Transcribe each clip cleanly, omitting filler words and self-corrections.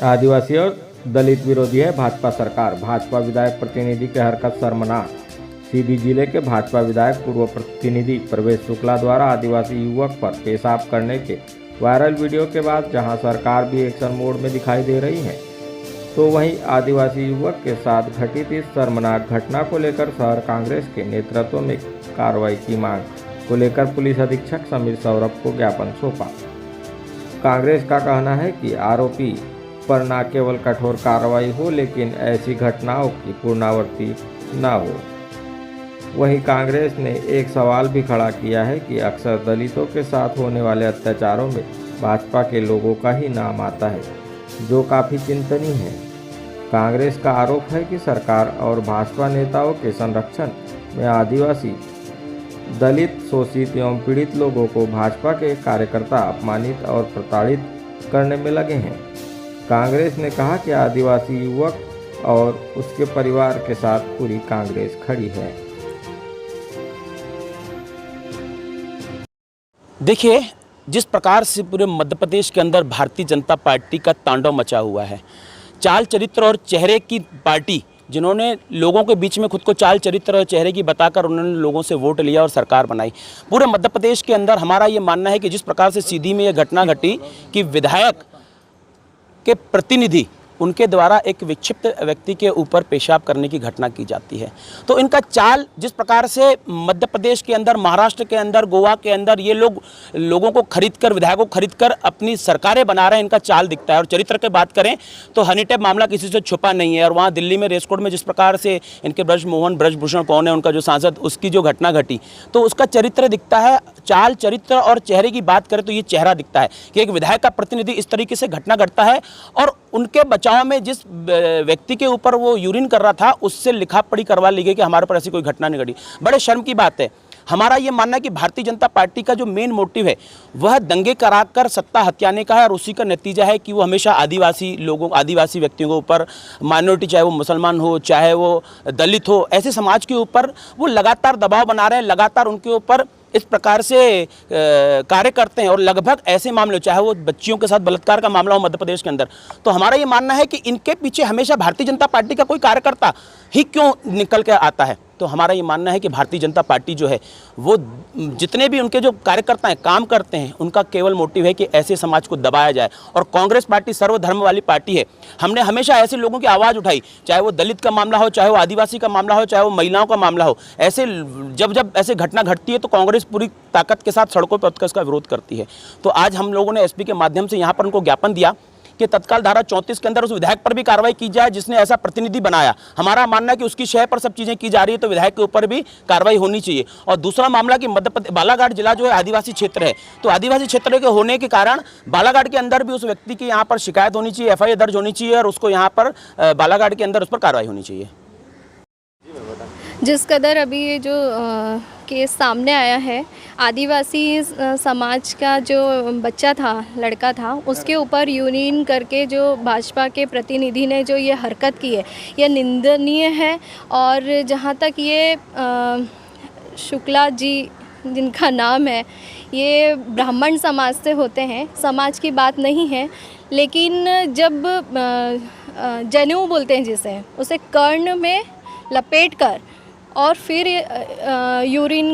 आदिवासी और दलित विरोधी है भाजपा सरकार। भाजपा विधायक प्रतिनिधि की हरकत शर्मनाक। सीधी जिले के भाजपा विधायक पूर्व प्रतिनिधि प्रवेश शुक्ला द्वारा आदिवासी युवक पर पेशाब करने के वायरल वीडियो के बाद जहां सरकार भी एक्शन मोड में दिखाई दे रही है, तो वहीं आदिवासी युवक के साथ घटित इस शर्मनाक घटना को लेकर शहर कांग्रेस के नेतृत्व में कार्रवाई की मांग को लेकर पुलिस अधीक्षक समीर सौरभ को ज्ञापन सौंपा। कांग्रेस का कहना है कि आरोपी पर न केवल कठोर कार्रवाई हो, लेकिन ऐसी घटनाओं की पुनरावृत्ति न हो। वहीं कांग्रेस ने एक सवाल भी खड़ा किया है कि अक्सर दलितों के साथ होने वाले अत्याचारों में भाजपा के लोगों का ही नाम आता है, जो काफ़ी चिंतनीय है। कांग्रेस का आरोप है कि सरकार और भाजपा नेताओं के संरक्षण में आदिवासी, दलित, शोषित एवं पीड़ित लोगों को भाजपा के कार्यकर्ता अपमानित और प्रताड़ित करने में लगे हैं। कांग्रेस ने कहा कि आदिवासी युवक और उसके परिवार के साथ पूरी कांग्रेस खड़ी है। देखिए, जिस प्रकार से पूरे मध्य प्रदेश के अंदर भारतीय जनता पार्टी का तांडव मचा हुआ है, चाल चरित्र और चेहरे की पार्टी, जिन्होंने लोगों के बीच में खुद को चाल चरित्र और चेहरे की बताकर उन्होंने लोगों से वोट लिया और सरकार बनाई। पूरे मध्य प्रदेश के अंदर हमारा ये मानना है कि जिस प्रकार से सीधी में ये घटना घटी कि विधायक के प्रतिनिधि उनके द्वारा एक विक्षिप्त व्यक्ति के ऊपर पेशाब करने की घटना की जाती है, तो इनका चाल जिस प्रकार से मध्य प्रदेश के अंदर, महाराष्ट्र के अंदर, गोवा के अंदर ये लोगों को खरीदकर, विधायकों को खरीदकर अपनी सरकारें बना रहे हैं, इनका चाल दिखता है। और चरित्र की बात करें तो हनी ट्रैप मामला किसी से छुपा नहीं है। और वहाँ दिल्ली में रेस कोर्ट में जिस प्रकार से इनके ब्रजभूषण कौन है, उनका जो सांसद, उसकी जो घटना घटी, तो उसका चरित्र दिखता है। चाल चरित्र और चेहरे की बात करें तो ये चेहरा दिखता है कि एक विधायक का प्रतिनिधि इस तरीके से घटना घटता है और उनके बचाव में जिस व्यक्ति के ऊपर वो यूरिन कर रहा था उससे लिखा पढ़ी करवा ली गई कि हमारे पर ऐसी कोई घटना नहीं घटी। बड़े शर्म की बात है। हमारा ये मानना है कि भारतीय जनता पार्टी का जो मेन मोटिव है वह दंगे कराकर सत्ता हथियाने का है, और उसी का नतीजा है कि वो हमेशा आदिवासी लोगों, आदिवासी व्यक्तियों के ऊपर, माइनॉरिटी, चाहे वो मुसलमान हो, चाहे वो दलित हो, ऐसे समाज के ऊपर वो लगातार दबाव बना रहे हैं, लगातार उनके ऊपर इस प्रकार से कार्य करते हैं। और लगभग ऐसे मामले, चाहे वो बच्चियों के साथ बलात्कार का मामला हो मध्य प्रदेश के अंदर, तो हमारा ये मानना है कि इनके पीछे हमेशा भारतीय जनता पार्टी का कोई कार्यकर्ता ही क्यों निकल कर आता है। तो हमारा ये मानना है कि भारतीय जनता पार्टी जो है वो जितने भी उनके जो कार्यकर्ता हैं, काम करते हैं, उनका केवल मोटिव है कि ऐसे समाज को दबाया जाए। और कांग्रेस पार्टी सर्वधर्म वाली पार्टी है। हमने हमेशा ऐसे लोगों की आवाज़ उठाई, चाहे वो दलित का मामला हो, चाहे वो आदिवासी का मामला हो, चाहे वो महिलाओं का मामला हो। ऐसे जब ऐसे घटना घटती है तो कांग्रेस पूरी ताकत के साथ सड़कों पर उतरकर इसका विरोध करती है। तो आज हम लोगों ने एसपी के माध्यम से यहाँ पर उनको ज्ञापन दिया कि तत्काल धारा 34 के अंदर उस विधायक पर भी कार्रवाई की जाए जिसने ऐसा प्रतिनिधि बनाया। हमारा मानना है कि उसकी शय पर सब चीजें की जा रही है, तो विधायक के ऊपर भी कार्रवाई होनी चाहिए। और दूसरा मामला कि मध्य प्रदेश बालाघाट जिला जो है आदिवासी क्षेत्र है, तो आदिवासी क्षेत्र के होने के कारण बालाघाट के अंदर भी उस व्यक्ति की यहाँ पर शिकायत होनी चाहिए, FIR दर्ज होनी चाहिए और उसको यहाँ पर बालाघाट के अंदर उस पर कार्रवाई होनी चाहिए। जिस कदर अभी ये जो केस सामने आया है, आदिवासी समाज का जो बच्चा था, लड़का था, उसके ऊपर यूरिन करके जो भाजपा के प्रतिनिधि ने जो ये हरकत की है, यह निंदनीय है। और जहाँ तक ये शुक्ला जी जिनका नाम है, ये ब्राह्मण समाज से होते हैं, समाज की बात नहीं है, लेकिन जब जनेऊ बोलते हैं जिसे, उसे कर्ण में लपेट कर और फिर यूरिन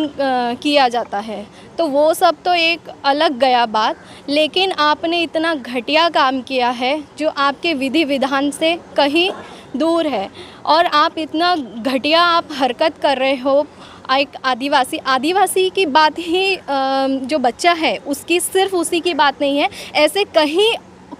किया जाता है, तो वो सब तो एक अलग गया बात। लेकिन आपने इतना घटिया काम किया है जो आपके विधि विधान से कहीं दूर है, और आप इतना घटिया आप हरकत कर रहे हो। एक आदिवासी की बात ही जो बच्चा है उसकी, सिर्फ उसी की बात नहीं है, ऐसे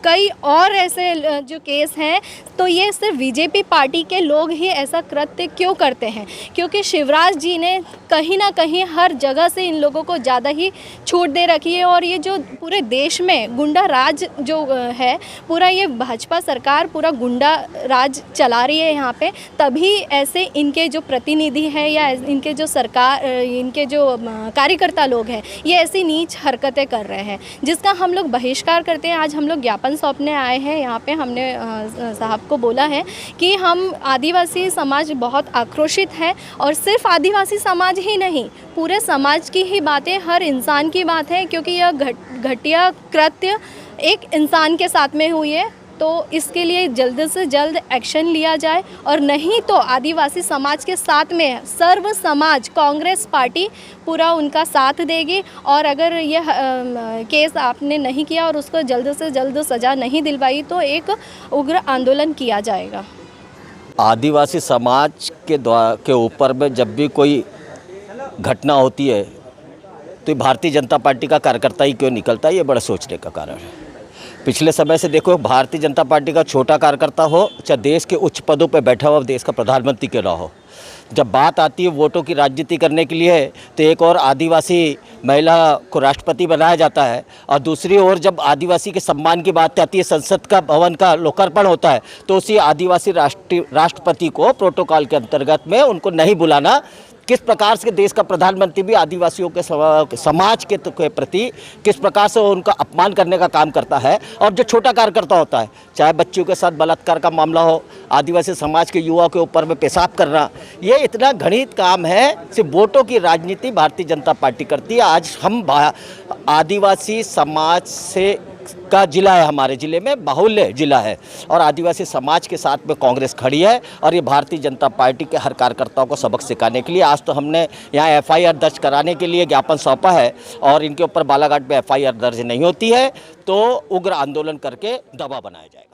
कई और ऐसे जो केस हैं, तो ये सिर्फ बीजेपी पार्टी के लोग ही ऐसा कृत्य क्यों करते हैं? क्योंकि शिवराज जी ने कहीं ना कहीं हर जगह से इन लोगों को ज़्यादा ही छूट दे रखी है। और ये जो पूरे देश में गुंडा राज जो है, पूरा ये भाजपा सरकार पूरा गुंडा राज चला रही है यहाँ पे, तभी ऐसे इनके जो प्रतिनिधि हैं या इनके जो सरकार, इनके जो कार्यकर्ता लोग हैं, ये ऐसी नीच हरकतें कर रहे हैं, जिसका हम लोग बहिष्कार करते हैं। आज हम लोग ज्ञापन सौंपने आए हैं यहाँ पे। हमने साहब को बोला है कि हम आदिवासी समाज बहुत आक्रोशित है, और सिर्फ आदिवासी समाज ही नहीं, पूरे समाज की ही बातें, हर इंसान की बात है, क्योंकि यह घटिया कृत्य एक इंसान के साथ में हुई है, तो इसके लिए जल्द से जल्द एक्शन लिया जाए, और नहीं तो आदिवासी समाज के साथ में सर्व समाज कांग्रेस पार्टी पूरा उनका साथ देगी। और अगर यह केस आपने नहीं किया और उसको जल्द से जल्द सज़ा नहीं दिलवाई तो एक उग्र आंदोलन किया जाएगा। आदिवासी समाज के ऊपर में जब भी कोई घटना होती है तो भारतीय जनता पार्टी का कार्यकर्ता ही क्यों निकलता है, ये बड़ा सोचने का कारण है। पिछले समय से देखो, भारतीय जनता पार्टी का छोटा कार्यकर्ता हो चाहे देश के उच्च पदों पर बैठा हुआ देश का प्रधानमंत्री क्यों ना हो, जब बात आती है वोटों की राजनीति करने के लिए तो एक और आदिवासी महिला को राष्ट्रपति बनाया जाता है, और दूसरी ओर जब आदिवासी के सम्मान की बात आती है, संसद का भवन का लोकार्पण होता है, तो उसी आदिवासी राष्ट्रपति को प्रोटोकॉल के अंतर्गत में उनको नहीं बुलाना। किस प्रकार से देश का प्रधानमंत्री भी आदिवासियों के समाज के प्रति किस प्रकार से उनका अपमान करने का काम करता है। और जो छोटा कार्यकर्ता होता है, चाहे बच्चियों के साथ बलात्कार का मामला हो, आदिवासी समाज के युवा के ऊपर में पेशाब करना, ये इतना घृणित काम है। सिर्फ वोटों की राजनीति भारतीय जनता पार्टी करती है। आज हम आदिवासी समाज से का जिला है, हमारे ज़िले में बाहुल्य जिला है, और आदिवासी समाज के साथ में कांग्रेस खड़ी है। और ये भारतीय जनता पार्टी के हर कार्यकर्ताओं को सबक सिखाने के लिए आज तो हमने यहाँ एफआईआर दर्ज कराने के लिए ज्ञापन सौंपा है, और इनके ऊपर बालाघाट में एफआईआर दर्ज नहीं होती है तो उग्र आंदोलन करके दबाव बनाया जाएगा।